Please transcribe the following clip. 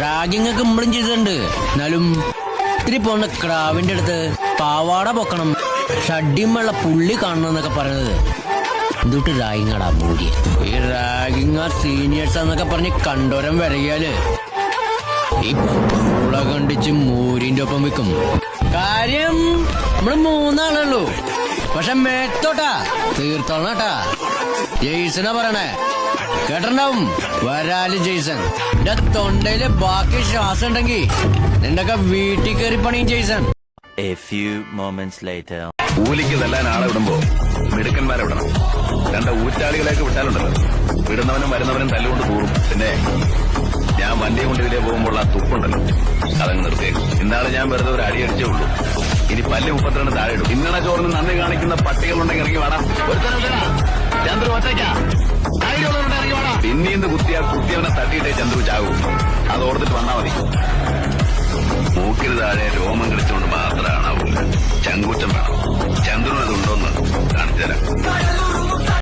റാഗിങ്ങൊക്കെ നമ്മളും ചെയ്തിട്ടുണ്ട്. എന്നാലും ഇത്തിരി പോണ ക്രാവിന്റെ അടുത്ത് പാവാട പൊക്കണം, ഷഡ്ഡിമുള്ള പുള്ളി കാണണം എന്നൊക്കെ പറയുന്നത് എന്തുട്ട് റാഗിങ്ങാടാ മൂടി. ഈ റാഗിങ് സീനിയേഴ്സ് എന്നൊക്കെ പറഞ്ഞ് കണ്ടോരം വരകിയാല് ഈ പൂള കണ്ടിച്ച് മൂരിന്റെ ഒപ്പം വെക്കും. കാര്യം നമ്മള് 3 ആളുള്ളൂ. പക്ഷെ മേത്തോട്ടാ തീർത്തോളണട്ടാ. ജെയ്സനാ പറയണേ, കേട്ടിട്ടുണ്ടാവും. വരാല് ജെയ്സൺ. എന്റെ തൊണ്ടയില് ബാക്കി ശ്വാസം ഉണ്ടെങ്കി നിന്റെയൊക്കെ വീട്ടിൽ കയറി പണിയും Jason. A few moments later. കൂലിക്ക് വെല്ലാൻ ആളെ വിടുമ്പോ മിടുക്കന്മാരെ വിടണം. 2 ഊറ്റാളികളേക്ക് വിട്ടാലുണ്ടല്ലോ, വിടുന്നവനും വരുന്നവനും തല്ലുകൊണ്ട് കൂറും. പിന്നെ ഞാൻ വണ്ടിയെ കൊണ്ട് ഇതിലേ പോകുമ്പോൾ ആ തുപ്പുണ്ടല്ലോ, അതങ്ങ് നിർത്തിയേക്കും. ഇന്നാളെ ഞാൻ വെറുതെ ഒരു അടി അടിച്ചേ ഉള്ളൂ. ഇനി പല്ല് 32 താഴെ ഇടും. ഇന്നണ ചോറിന് നന്ദി കാണിക്കുന്ന പട്ടികളുണ്ടെങ്കിൽ ഇറങ്ങി വേണം. ചന്ദ്രു ഒറ്റയ്ക്കാ ഇറങ്ങി വേണം. പിന്നീന്ന് കുത്തിയവനെ തട്ടിയിട്ടേ ചന്ദ്രു ചാകും. അത് ഓർത്തിട്ട് വന്നാ മതി. മൂക്കിന് താഴെ രോമം കളിച്ചുകൊണ്ട് മാത്രമാണ് ചങ്കൂറ്റം വേണം. ചന്ദ്രന്